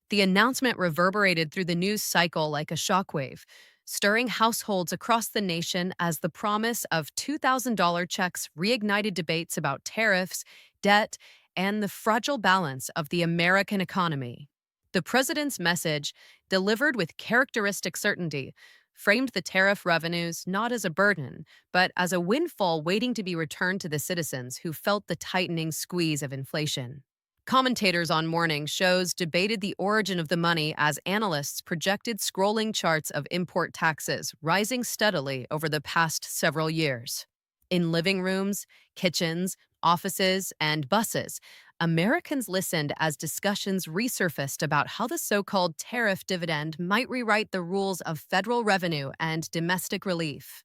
The announcement reverberated through the news cycle like a shockwave, stirring households across the nation as the promise of $2,000 checks reignited debates about tariffs, debt, and the fragile balance of the American economy. The president's message, delivered with characteristic certainty, framed the tariff revenues not as a burden, but as a windfall waiting to be returned to the citizens who felt the tightening squeeze of inflation. Commentators on morning shows debated the origin of the money as analysts projected scrolling charts of import taxes rising steadily over the past several years. In living rooms, kitchens, offices, and buses, Americans listened as discussions resurfaced about how the so-called tariff dividend might rewrite the rules of federal revenue and domestic relief.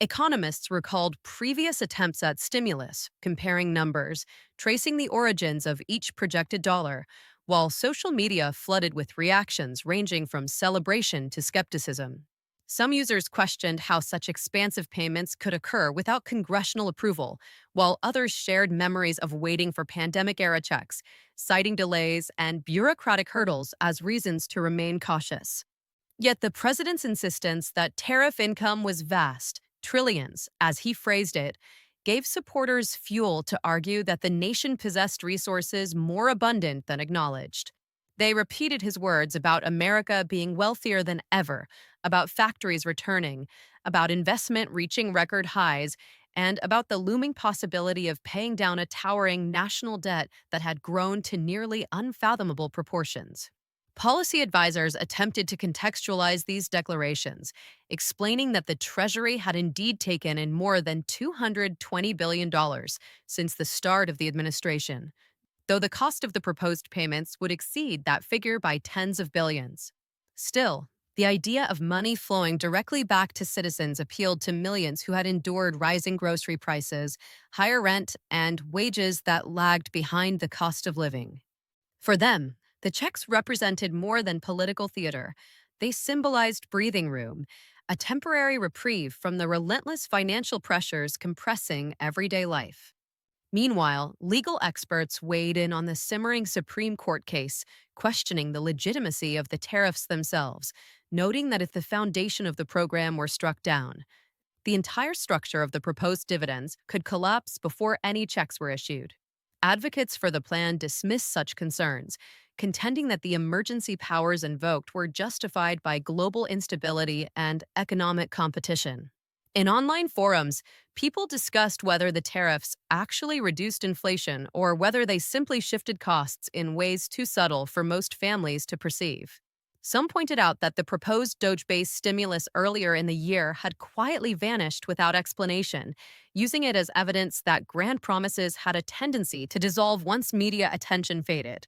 Economists recalled previous attempts at stimulus, comparing numbers, tracing the origins of each projected dollar, while social media flooded with reactions ranging from celebration to skepticism. Some users questioned how such expansive payments could occur without congressional approval, while others shared memories of waiting for pandemic-era checks, citing delays and bureaucratic hurdles as reasons to remain cautious. Yet the president's insistence that tariff income was vast, trillions, as he phrased it, gave supporters fuel to argue that the nation possessed resources more abundant than acknowledged. They repeated his words about America being wealthier than ever, about factories returning, about investment reaching record highs, and about the looming possibility of paying down a towering national debt that had grown to nearly unfathomable proportions. Policy advisors attempted to contextualize these declarations, explaining that the Treasury had indeed taken in more than $220 billion since the start of the administration, though the cost of the proposed payments would exceed that figure by tens of billions. Still, the idea of money flowing directly back to citizens appealed to millions who had endured rising grocery prices, higher rent, and wages that lagged behind the cost of living. For them, the checks represented more than political theater. They symbolized breathing room, a temporary reprieve from the relentless financial pressures compressing everyday life. Meanwhile, legal experts weighed in on the simmering Supreme Court case, questioning the legitimacy of the tariffs themselves, noting that if the foundation of the program were struck down, the entire structure of the proposed dividends could collapse before any checks were issued. Advocates for the plan dismissed such concerns, contending that the emergency powers invoked were justified by global instability and economic competition. In online forums, people discussed whether the tariffs actually reduced inflation or whether they simply shifted costs in ways too subtle for most families to perceive. Some pointed out that the proposed Doge-based stimulus earlier in the year had quietly vanished without explanation, using it as evidence that grand promises had a tendency to dissolve once media attention faded.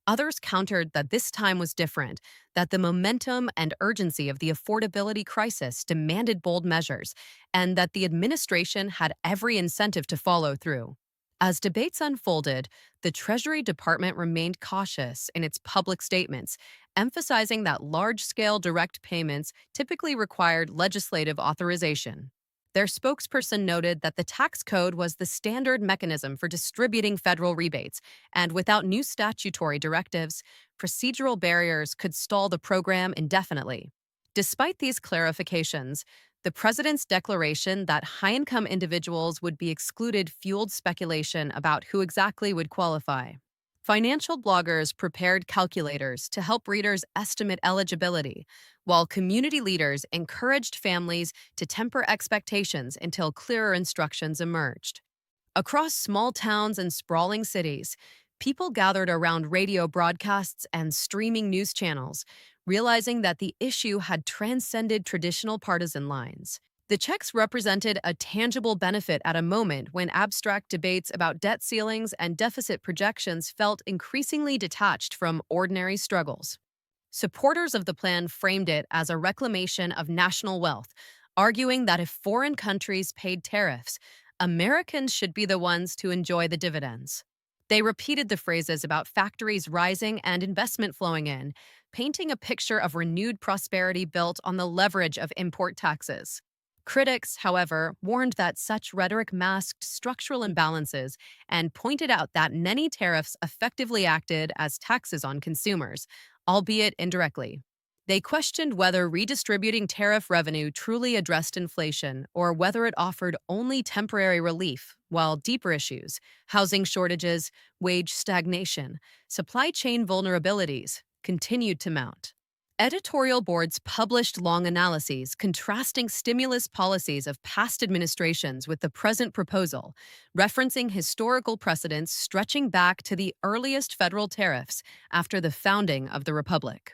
Others countered that this time was different, that the momentum and urgency of the affordability crisis demanded bold measures, and that the administration had every incentive to follow through. As debates unfolded, the Treasury Department remained cautious in its public statements, emphasizing that large-scale direct payments typically required legislative authorization. Their spokesperson noted that the tax code was the standard mechanism for distributing federal rebates, and without new statutory directives, procedural barriers could stall the program indefinitely. Despite these clarifications, the president's declaration that high-income individuals would be excluded fueled speculation about who exactly would qualify. Financial bloggers prepared calculators to help readers estimate eligibility, while community leaders encouraged families to temper expectations until clearer instructions emerged. Across small towns and sprawling cities, people gathered around radio broadcasts and streaming news channels, realizing that the issue had transcended traditional partisan lines. The checks represented a tangible benefit at a moment when abstract debates about debt ceilings and deficit projections felt increasingly detached from ordinary struggles. Supporters of the plan framed it as a reclamation of national wealth, arguing that if foreign countries paid tariffs, Americans should be the ones to enjoy the dividends. They repeated the phrases about factories rising and investment flowing in, painting a picture of renewed prosperity built on the leverage of import taxes. Critics, however, warned that such rhetoric masked structural imbalances and pointed out that many tariffs effectively acted as taxes on consumers, albeit indirectly. They questioned whether redistributing tariff revenue truly addressed inflation or whether it offered only temporary relief, while deeper issues, housing shortages, wage stagnation, supply chain vulnerabilities, continued to mount. Editorial boards published long analyses contrasting stimulus policies of past administrations with the present proposal, referencing historical precedents stretching back to the earliest federal tariffs after the founding of the Republic.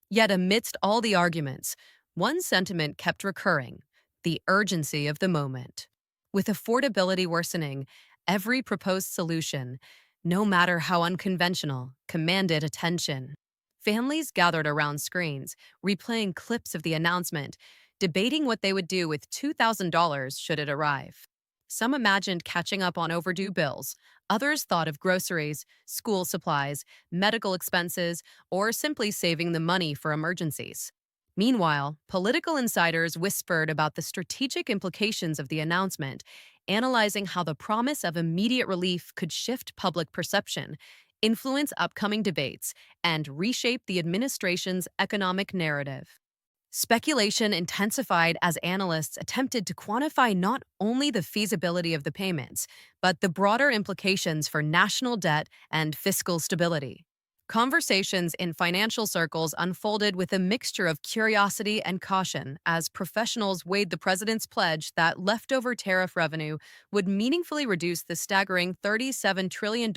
Yet, amidst all the arguments, one sentiment kept recurring: the urgency of the moment. With affordability worsening, every proposed solution, no matter how unconventional, commanded attention. Families gathered around screens, replaying clips of the announcement, debating what they would do with $2,000 should it arrive. Some imagined catching up on overdue bills, others thought of groceries, school supplies, medical expenses, or simply saving the money for emergencies. Meanwhile, political insiders whispered about the strategic implications of the announcement, analyzing how the promise of immediate relief could shift public perception, influence upcoming debates, and reshape the administration's economic narrative. Speculation intensified as analysts attempted to quantify not only the feasibility of the payments, but the broader implications for national debt and fiscal stability. Conversations in financial circles unfolded with a mixture of curiosity and caution as professionals weighed the president's pledge that leftover tariff revenue would meaningfully reduce the staggering $37 trillion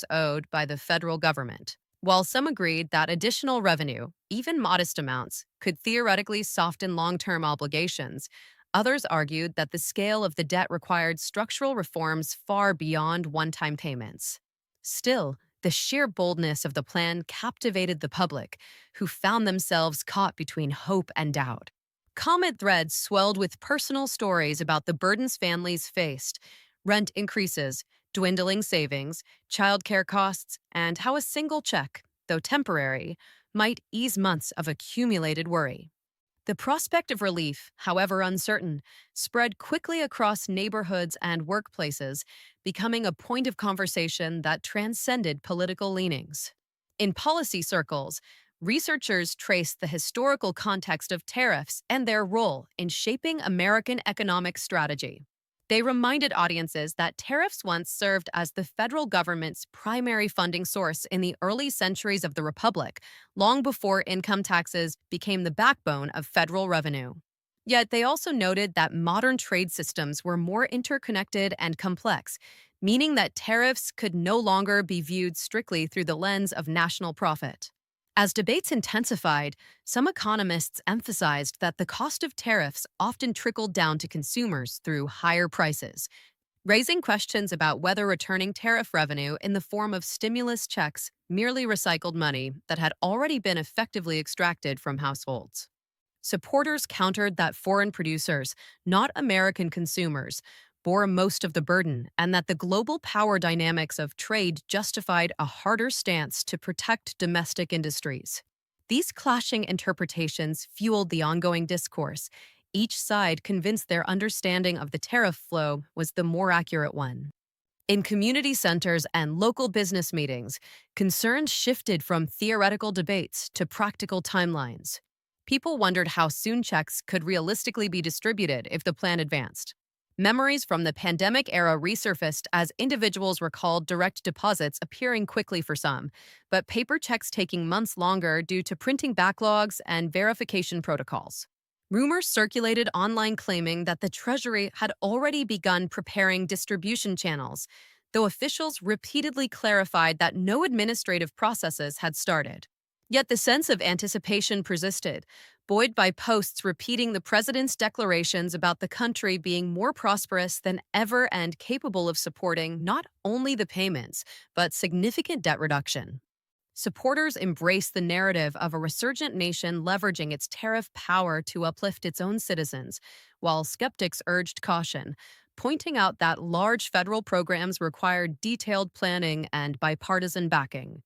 owed by the federal government. While some agreed that additional revenue, even modest amounts, could theoretically soften long-term obligations, others argued that the scale of the debt required structural reforms far beyond one-time payments. Still, the sheer boldness of the plan captivated the public, who found themselves caught between hope and doubt. Comment threads swelled with personal stories about the burdens families faced: rent increases, dwindling savings, childcare costs, and how a single check, though temporary, might ease months of accumulated worry. The prospect of relief, however uncertain, spread quickly across neighborhoods and workplaces, becoming a point of conversation that transcended political leanings. In policy circles, researchers traced the historical context of tariffs and their role in shaping American economic strategy. They reminded audiences that tariffs once served as the federal government's primary funding source in the early centuries of the Republic, long before income taxes became the backbone of federal revenue. Yet they also noted that modern trade systems were more interconnected and complex, meaning that tariffs could no longer be viewed strictly through the lens of national profit. As debates intensified, some economists emphasized that the cost of tariffs often trickled down to consumers through higher prices, raising questions about whether returning tariff revenue in the form of stimulus checks merely recycled money that had already been effectively extracted from households. Supporters countered that foreign producers, not American consumers, bore most of the burden, and that the global power dynamics of trade justified a harder stance to protect domestic industries. These clashing interpretations fueled the ongoing discourse, each side convinced their understanding of the tariff flow was the more accurate one. In community centers and local business meetings, concerns shifted from theoretical debates to practical timelines. People wondered how soon checks could realistically be distributed if the plan advanced. Memories from the pandemic era resurfaced as individuals recalled direct deposits appearing quickly for some, but paper checks taking months longer due to printing backlogs and verification protocols. Rumors circulated online claiming that the Treasury had already begun preparing distribution channels, though officials repeatedly clarified that no administrative processes had started. Yet the sense of anticipation persisted, buoyed by posts repeating the president's declarations about the country being more prosperous than ever and capable of supporting not only the payments, but significant debt reduction. Supporters embraced the narrative of a resurgent nation leveraging its tariff power to uplift its own citizens, while skeptics urged caution, pointing out that large federal programs required detailed planning and bipartisan backing.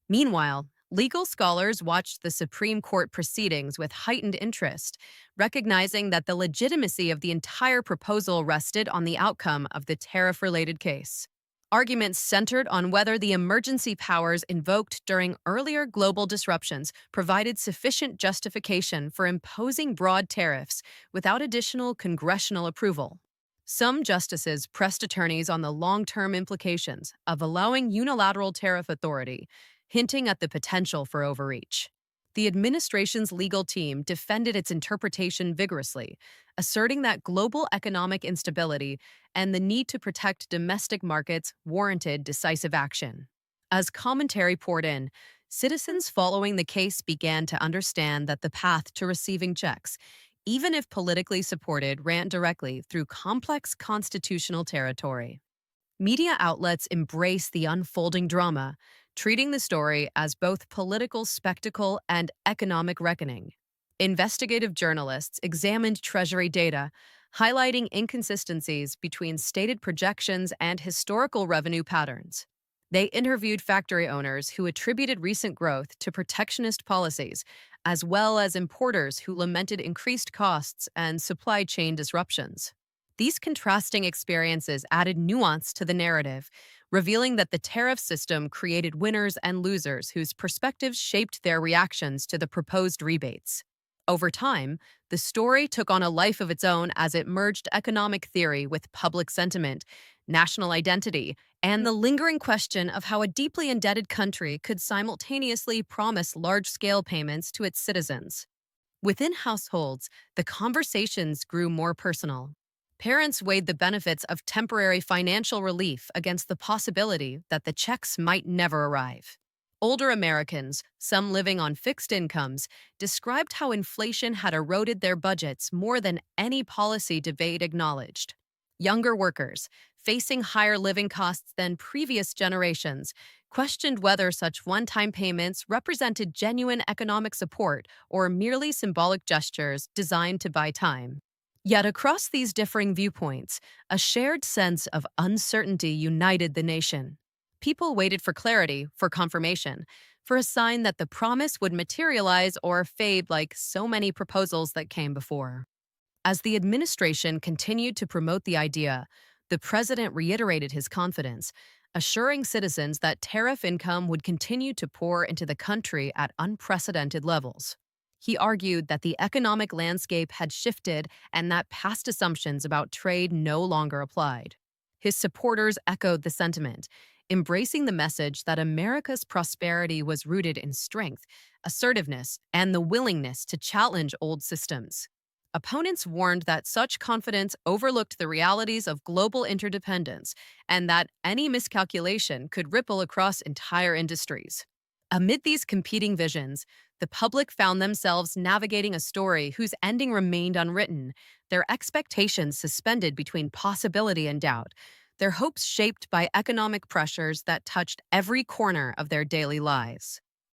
Meanwhile, legal scholars watched the Supreme Court proceedings with heightened interest, recognizing that the legitimacy of the entire proposal rested on the outcome of the tariff-related case. Arguments centered on whether the emergency powers invoked during earlier global disruptions provided sufficient justification for imposing broad tariffs without additional congressional approval. Some justices pressed attorneys on the long term implications of allowing unilateral tariff authority, hinting at the potential for overreach. The administration's legal team defended its interpretation vigorously, asserting that global economic instability and the need to protect domestic markets warranted decisive action. As commentary poured in, citizens following the case began to understand that the path to receiving checks, even if politically supported, ran directly through complex constitutional territory. Media outlets embrace the unfolding drama, treating the story as both political spectacle and economic reckoning. Investigative journalists examined Treasury data, highlighting inconsistencies between stated projections and historical revenue patterns. They interviewed factory owners who attributed recent growth to protectionist policies, as well as importers who lamented increased costs and supply chain disruptions. These contrasting experiences added nuance to the narrative, revealing that the tariff system created winners and losers whose perspectives shaped their reactions to the proposed rebates. Over time, the story took on a life of its own as it merged economic theory with public sentiment, national identity, and the lingering question of how a deeply indebted country could simultaneously promise large-scale payments to its citizens. Within households, the conversations grew more personal. Parents weighed the benefits of temporary financial relief against the possibility that the checks might never arrive. Older Americans, some living on fixed incomes, described how inflation had eroded their budgets more than any policy debate acknowledged. Younger workers, facing higher living costs than previous generations, questioned whether such one-time payments represented genuine economic support or merely symbolic gestures designed to buy time. Yet across these differing viewpoints, a shared sense of uncertainty united the nation. People waited for clarity, for confirmation, for a sign that the promise would materialize or fade like so many proposals that came before. As the administration continued to promote the idea, the president reiterated his confidence, assuring citizens that tariff income would continue to pour into the country at unprecedented levels. He argued that the economic landscape had shifted and that past assumptions about trade no longer applied. His supporters echoed the sentiment, embracing the message that America's prosperity was rooted in strength, assertiveness, and the willingness to challenge old systems. Opponents warned that such confidence overlooked the realities of global interdependence and that any miscalculation could ripple across entire industries. Amid these competing visions, the public found themselves navigating a story whose ending remained unwritten, their expectations suspended between possibility and doubt, their hopes shaped by economic pressures that touched every corner of their daily lives.